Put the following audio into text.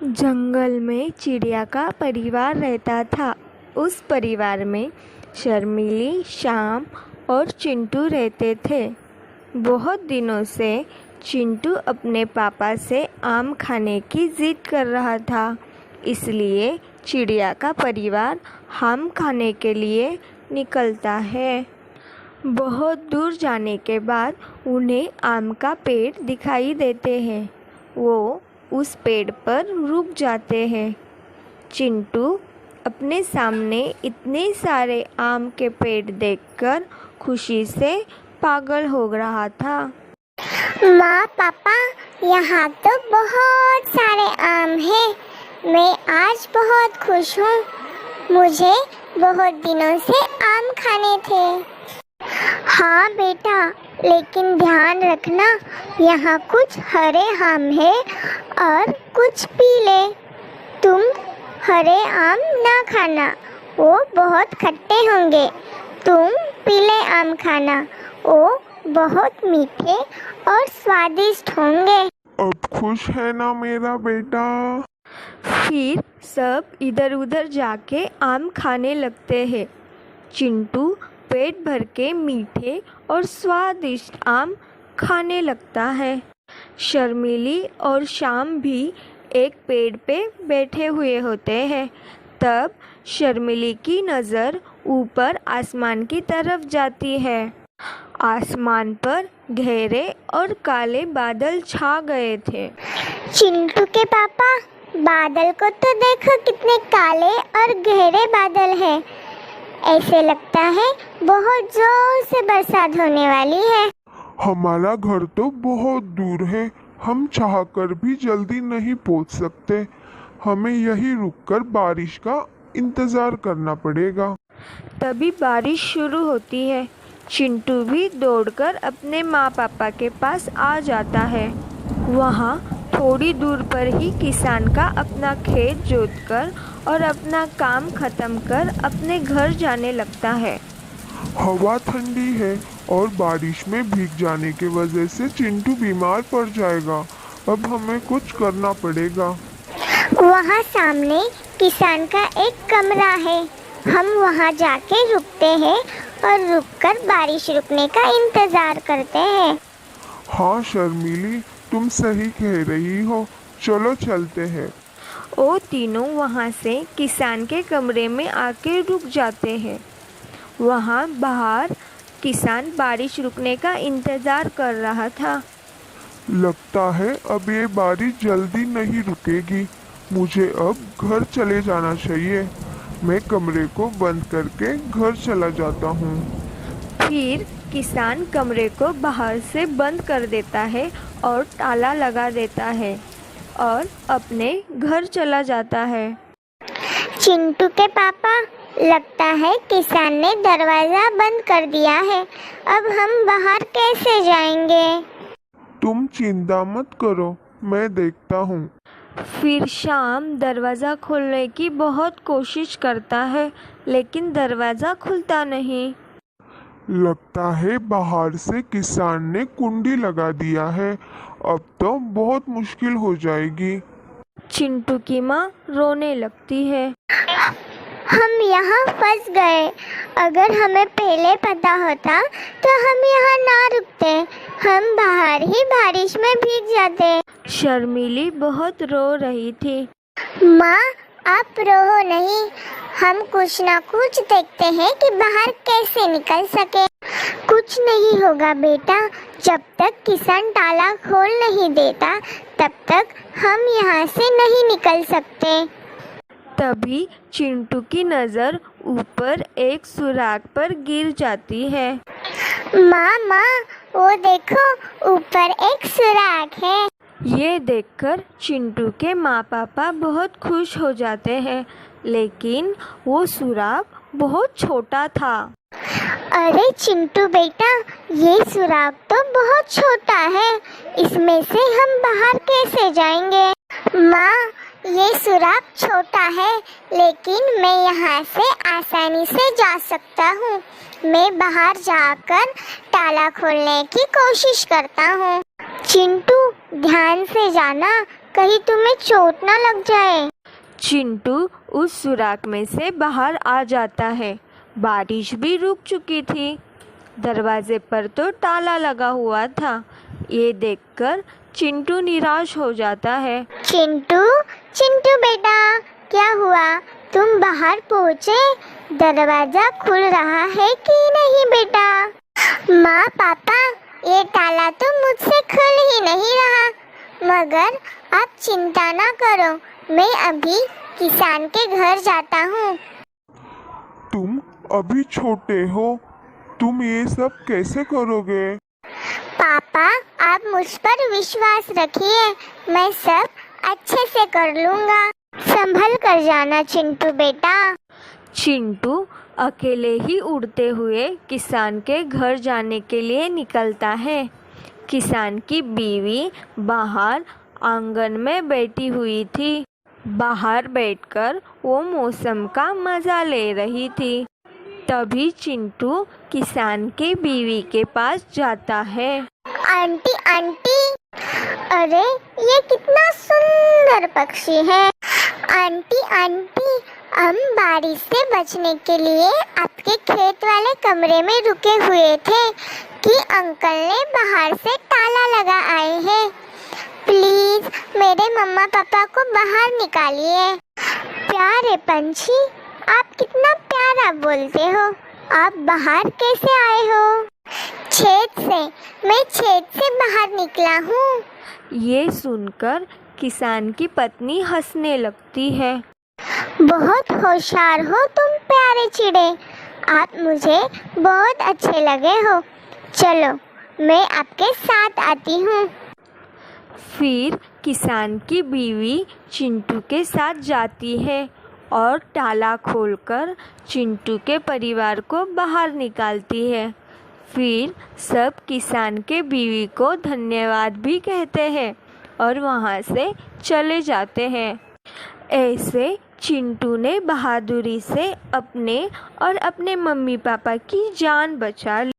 जंगल में चिड़िया का परिवार रहता था। उस परिवार में शर्मीली, श्याम और चिंटू रहते थे। बहुत दिनों से चिंटू अपने पापा से आम खाने की जिद कर रहा था, इसलिए चिड़िया का परिवार आम खाने के लिए निकलता है। बहुत दूर जाने के बाद उन्हें आम का पेड़ दिखाई देते हैं। वो उस पेड़ पर रुक जाते हैं। चिंटू अपने सामने इतने सारे आम के पेड़ देखकर खुशी से पागल हो रहा था। माँ, पापा, यहाँ तो बहुत सारे आम हैं। मैं आज बहुत खुश हूँ। मुझे बहुत दिनों से आम खाने थे। हाँ बेटा, लेकिन ध्यान रखना, यहाँ कुछ हरे आम है और कुछ पीले। तुम हरे आम ना खाना, वो बहुत खट्टे होंगे। तुम पीले आम खाना, वो बहुत मीठे और स्वादिष्ट होंगे। अब खुश है ना मेरा बेटा? फिर सब इधर उधर जाके आम खाने लगते हैं। चिंटू पेट भर के मीठे और स्वादिष्ट आम खाने लगता है। शर्मीली और श्याम भी एक पेड़ पे बैठे हुए होते हैं। तब शर्मीली की नज़र ऊपर आसमान की तरफ जाती है। आसमान पर गहरे और काले बादल छा गए थे। चिंटू के पापा, बादल को तो देखो, कितने काले और गहरे बादल हैं। ऐसे लगता है बहुत जोर से बरसात होने वाली है। हमारा घर तो बहुत दूर है, हम चाहकर भी जल्दी नहीं पहुंच सकते। हमें यहीं रुककर बारिश का इंतज़ार करना पड़ेगा। तभी बारिश शुरू होती है। चिंटू भी दौड़कर अपने माँ पापा के पास आ जाता है। वहाँ थोड़ी दूर पर ही किसान का अपना खेत जोतकर और अपना काम खत्म कर अपने घर जाने लगता है। हवा ठंडी है और बारिश में भीग जाने की वजह से चिंटू बीमार पड़ जाएगा। अब हमें कुछ करना पड़ेगा। वहाँ सामने किसान का एक कमरा है। हम वहाँ जाके रुकते हैं और रुककर बारिश रुकने का इंतज़ार करते हैं। हाँ शर्मीली, तुम सही कह रही हो, चलो चलते हैं। वो तीनों वहाँ से किसान के कमरे में आके रुक जाते हैं। वहाँ बाहर किसान बारिश रुकने का इंतज़ार कर रहा था। लगता है अब ये बारिश जल्दी नहीं रुकेगी। मुझे अब घर चले जाना चाहिए। मैं कमरे को बंद करके घर चला जाता हूँ। फिर किसान कमरे को बाहर से बंद कर देता है और ताला लगा देता है और अपने घर चला जाता है। चिंटू के पापा, लगता है किसान ने दरवाज़ा बंद कर दिया है। अब हम बाहर कैसे जाएंगे? तुम चिंता मत करो, मैं देखता हूँ। फिर शाम दरवाज़ा खोलने की बहुत कोशिश करता है, लेकिन दरवाज़ा खुलता नहीं। लगता है बाहर से किसान ने कुंडी लगा दिया है। अब तो बहुत मुश्किल हो जाएगी। चिंटू की माँ रोने लगती है। हम यहाँ फंस गए। अगर हमें पहले पता होता तो हम यहाँ ना रुकते, हम बाहर ही बारिश में भीग जाते। शर्मीली बहुत रो रही थी। माँ, आप रो नहीं, हम कुछ ना कुछ देखते हैं कि बाहर कैसे निकल सके। कुछ नहीं होगा बेटा, जब तक किसान ताला खोल नहीं देता तब तक हम यहाँ से नहीं निकल सकते। तभी चिंटू की नज़र ऊपर एक सुराग पर गिर जाती है। माँ, वो देखो, ऊपर एक सुराग है। ये देखकर चिंटू के माँ पापा बहुत खुश हो जाते हैं, लेकिन वो सुराग बहुत छोटा था। अरे चिंटू बेटा, ये सुराग तो बहुत छोटा है, इसमें से हम बाहर कैसे जाएंगे? माँ, ये सुराग छोटा है, लेकिन मैं यहाँ से आसानी से जा सकता हूँ। मैं बाहर जाकर ताला खोलने की कोशिश करता हूँ। चिंटू, ध्यान से जाना, कहीं तुम्हें चोट ना लग जाए। चिंटू उस सुराख में से बाहर आ जाता है। बारिश भी रुक चुकी थी। दरवाजे पर तो ताला लगा हुआ था। ये देखकर चिंटू निराश हो जाता है। चिंटू, चिंटू बेटा, क्या हुआ? तुम बाहर पहुँचे? दरवाजा खुल रहा है कि नहीं बेटा? माँ पापा, ये ताला तो मुझसे खुल ही नहीं रहा। मगर आप चिंता ना करो, मैं अभी किसान के घर जाता हूँ। तुम अभी छोटे हो, तुम ये सब कैसे करोगे? पापा, आप मुझ पर विश्वास रखिए, मैं सब अच्छे से कर लूँगा। संभल कर जाना चिंटू बेटा। चिंटू अकेले ही उड़ते हुए किसान के घर जाने के लिए निकलता है। किसान की बीवी बाहर आंगन में बैठी हुई थी। बाहर बैठकर वो मौसम का मज़ा ले रही थी। तभी चिंटू किसान की बीवी के पास जाता है। आंटी आंटी, अरे ये कितना सुंदर पक्षी है। आंटी आंटी, हम बारिश से बचने के लिए आपके खेत वाले कमरे में रुके हुए थे कि अंकल ने बाहर से ताला लगा आए हैं। प्लीज मेरे मम्मा पापा को बाहर निकालिए। प्यारे पंछी, आप कितना प्यारा बोलते हो। आप बाहर कैसे आए हो? छेद से, मैं छेद से बाहर निकला हूँ। ये सुनकर किसान की पत्नी हंसने लगती है। बहुत होशियार हो तुम प्यारे चिड़े, आप मुझे बहुत अच्छे लगे हो। चलो, मैं आपके साथ आती हूँ। फिर किसान की बीवी चिंटू के साथ जाती है और ताला खोलकर चिंटू के परिवार को बाहर निकालती है। फिर सब किसान के बीवी को धन्यवाद भी कहते हैं और वहाँ से चले जाते हैं। ऐसे चिंटू ने बहादुरी से अपने और अपने मम्मी पापा की जान बचा ली।